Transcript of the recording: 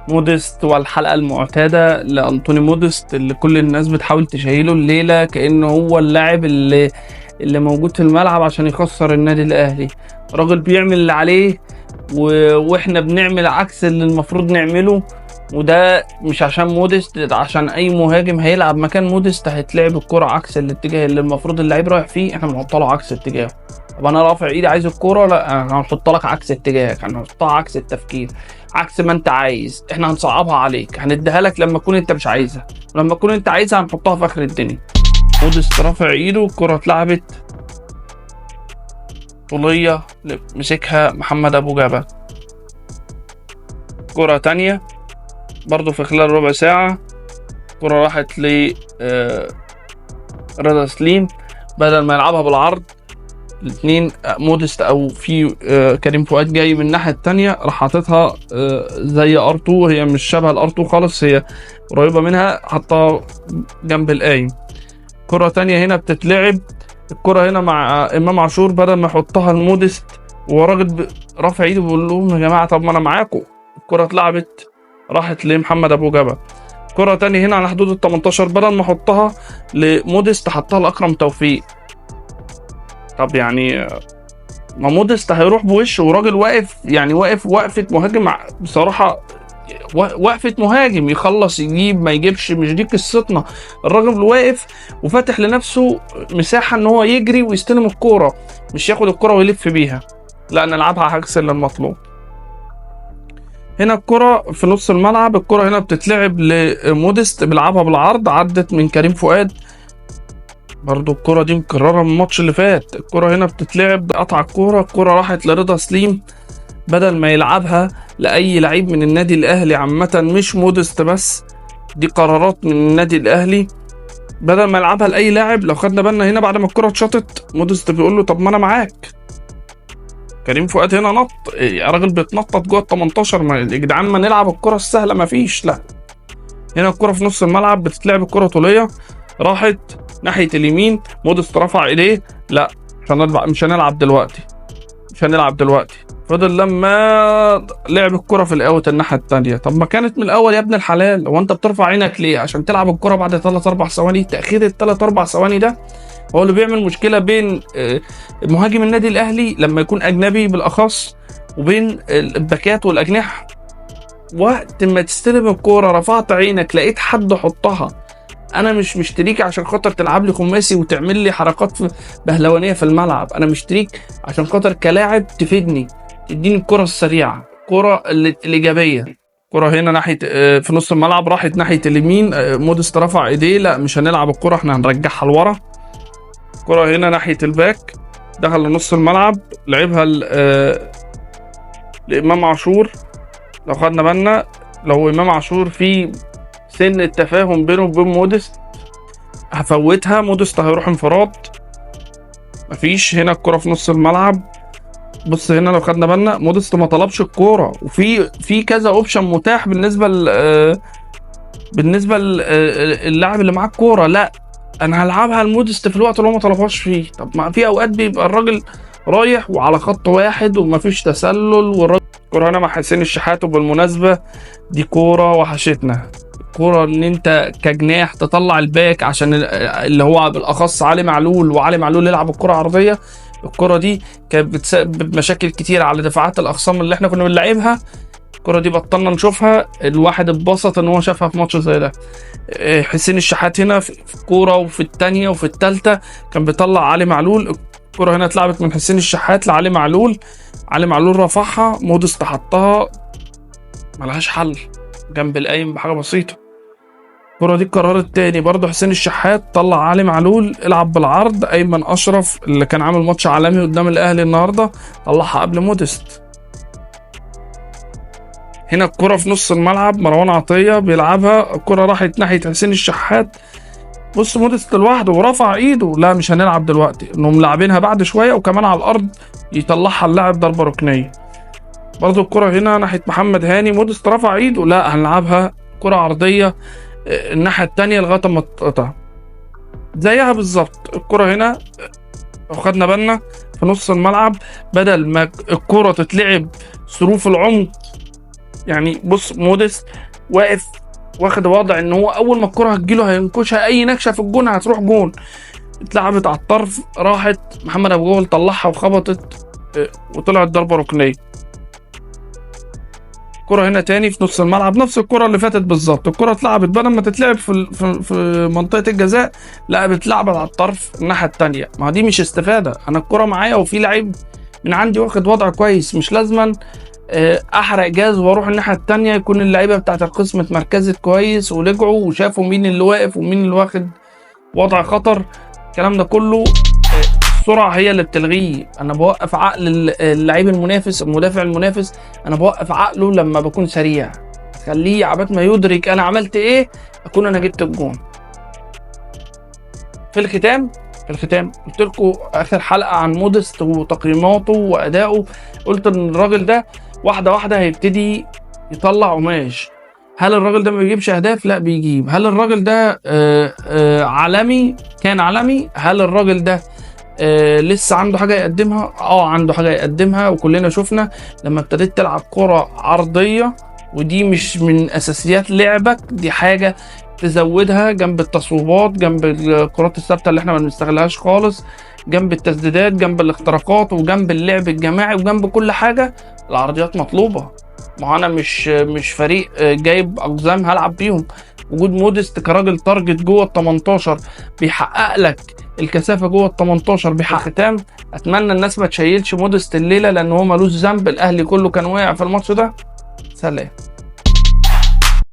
موديست والحلقة المعتادة لأنطوني موديست اللي كل الناس بتحاول تشيله الليلة كأنه هو اللاعب اللي موجود في الملعب عشان يخسر النادي الأهلي. راجل بيعمل اللي عليه واحنا بنعمل عكس اللي المفروض نعمله، وده مش عشان موديست، ده عشان اي مهاجم هيلعب مكان موديست هيتلعب الكرة عكس الاتجاه اللي المفروض اللعيب رايح فيه، احنا بنحط له عكس اتجاهه. طب انا رافع ايدي عايز الكرة، لا انا هنحط لك عكس اتجاهك، هنحطها عكس التفكير، عكس ما انت عايز، احنا هنصعبها عليك، هنديها لك لما تكون انت مش عايزها، ولما تكون انت عايزها هنحطها في اخر الدنيا. موديست رافع ايده، الكرة اتلعبت طولية مسكها محمد ابو جبل. كرة تانية برضو في خلال ربع ساعة، كرة راحت ل رضا سليم، بدل ما يلعبها بالعرض الاثنين موديست او في كريم فؤاد جاي من الناحيه الثانيه، راح حاططها زي ارتو، هي مش شبه الارتو خالص، هي قريبه منها، حطها جنب القايم. كره تانية هنا بتتلعب، الكره هنا مع امام عاشور، بدل ما يحطها الموديست وهو راجل رافع ايده بيقول لهم يا جماعه طب ما انا معاكم، الكره اتلعبت راحت لمحمد ابو جبل. كره تانية هنا على حدود ال 18، بدل ما احطها لموديست حطها لاكرم توفيق. طب يعني ما موديست هيروح بوشه وراجل واقف، يعني واقف وقفه مهاجم بصراحه، وقفه مهاجم يخلص يجيب ما يجيبش، مش دي قصتنا. الراجل واقف وفاتح لنفسه مساحه ان هو يجري ويستلم الكوره، مش ياخد الكوره ويلف بيها، لا نلعبها عكس اللي المطلوب. هنا الكرة في نص الملعب، الكرة هنا بتتلعب لموديست بيلعبها بالعرض، عدت من كريم فؤاد، برضو الكرة دي مكررة من الماتش اللي فات. الكرة هنا بتتلعب قطع الكرة راحت لرضا سليم، بدل ما يلعبها لأي لعيب من النادي الأهلي عامة مش موديست بس، دي قرارات من النادي الأهلي، بدل ما يلعبها لأي لاعب. لو خدنا بالنا هنا بعد ما الكرة اتشاطت موديست بيقول له طب ما أنا معاك. كريم فؤاد هنا نط، يا راجل بيتنطط جوه ال 18، ما يا جدعان ما نلعب الكرة السهلة، ما فيش، لا. هنا الكرة في نص الملعب بتتلعب، الكرة طولية راحت ناحية اليمين، موديست رفع ايديه، لا مش هنلعب دلوقتي. فضل لما لعب الكرة في الاوت الناحية التانية. طب ما كانت من الاول يا ابن الحلال، هو انت بترفع عينك ليه؟ عشان تلعب الكرة بعد 3-4 ثواني؟ تأخير ال 3-4 ثواني ده هو اللي بيعمل مشكلة بين مهاجم النادي الاهلي لما يكون اجنبي بالاخص، وبين الباكات والاجنحة. وقت ما تستلم الكورة رفعت عينك لقيت حد حطها، انا مش مشتريك عشان خاطر تلعب لي خماسي وتعمل لي حركات بهلوانيه في الملعب، انا مشتريك عشان خاطر كلاعب تفيدني، تديني الكره السريعه، الكره الايجابيه. كره هنا ناحيه في نص الملعب راحت ناحيه اليمين، موديست رفع ايديه، لا مش هنلعب الكره، احنا هنرجعها لورا. كره هنا ناحيه الباك دخل لنص الملعب، لعبها لامام عاشور. لو خدنا بالنا لو امام عاشور في سن التفاهم بينه وبين موديست هفوتها، موديست هيروح انفراد، مفيش. هنا الكرة في نص الملعب، بص هنا لو خدنا بالنا موديست ما طلبش الكورة، وفي كذا اوبشن متاح بالنسبة للاعب اللي معاه الكورة، لا انا هلعبها لموديست في الوقت اللي هو ما طلبهاش فيه. طب ما في اوقات بيبقى الراجل رايح وعلى خط واحد ومفيش تسلل، والراجل الكورة هنا مع حسين الشحات، وبالمناسبة دي كورة وحشتنا، كورة ان انت كجناح تطلع الباك عشان اللي هو بالاخص علي معلول يلعب الكرة عرضية. الكرة دي كانت بتسبب مشاكل كتير على دفاعات الاخصام اللي احنا كنا بنلعبها، الكرة دي بطلنا نشوفها، الواحد اتبسط ان هو شافها في ماتش زي ده. حسين الشحات هنا في كورة وفي التانية وفي التالتة كان بيطلع علي معلول، الكرة هنا اتلعبت من حسين الشحات لعلي معلول، علي معلول رفعها، موديست حطها ملهاش حل جنب القايم بحاجة بسيطة. الكرة دي قررت تاني برضه حسين الشحات طلع علي معلول العب بالعرض، ايمن اشرف اللي كان عامل ماتش عالمي قدام الاهلي النهارده طلعها قبل موديست. هنا الكرة في نص الملعب مروان عطية بيلعبها، الكرة راحت ناحية حسين الشحات، بص موديست لوحده ورفع ايده، لا مش هنلعب دلوقتي، انهم ملاعبينها بعد شوية وكمان على الارض يطلعها اللاعب ضربة ركنية. برضه الكرة هنا ناحية محمد هاني، موديست رفع ايده، لا هنلعبها كرة عرضية الناحية التانية لغاية ما تقطع زيها بالظبط. الكرة هنا لو خدنا بالنا في نص الملعب، بدل ما الكرة تتلعب ظروف العمق يعني بص موديست واقف واخد وضع ان هو اول ما الكره هتجيله هينكشها، اي نكشه في الجون هتروح جون. اتلعبت على الطرف، راحت محمد ابو جبل طلعها وخبطت وطلعت ضربه ركنيه. الكره هنا تاني في نص الملعب، نفس الكره اللي فاتت بالظبط. الكره اتلعبت بدل ما تتلعب في منطقه الجزاء، لا بتلعبت على الطرف الناحيه التانيه. ما دي مش استفاده، انا الكره معايا وفي لعيب من عندي واخد وضع كويس، مش لازما احرق جاز واروح الناحيه التانيه يكون اللعيبه بتاعت القسم اتمركزت كويس ورجعوا وشافوا مين اللي واقف ومين اللي واخد وضع خطر. الكلام ده كله السرعه هي اللي بتلغيه. انا بوقف عقل اللعيب المنافس، المدافع المنافس، انا بوقف عقله لما بكون سريع، خليه عبال ما يدرك انا عملت ايه اكون انا جبت الجون. في الختام قلت لكم اخر حلقه عن موديست وتقييماته وادائه، قلت ان الراجل ده واحده واحده هيبتدي يطلع قماش. هل الراجل ده ما بيجيبش اهداف؟ لا بيجيب. هل الراجل ده عالمي؟ كان عالمي. هل الراجل ده لسه عنده حاجه يقدمها؟ عنده حاجه يقدمها، وكلنا شفنا لما ابتديت تلعب كره عرضيه، ودي مش من اساسيات لعبك، دي حاجه تزودها جنب التصويبات، جنب الكرات الثابته اللي احنا ما بنستغلهاش خالص، جنب التسديدات، جنب الاختراقات، وجنب اللعب الجماعي، وجنب كل حاجه. العرضيات مطلوبه. ما انا مش فريق جايب اقزام هلعب بيهم. وجود موديست كراجل تارجت جوه ال 18 بيحقق لك الكثافه جوه ال 18 بيحقق. ختام، اتمنى الناس ما تشيلش موديست الليله لان هو ملوش ذنب، الاهلي كله كان واقع في الماتش ده. سلام.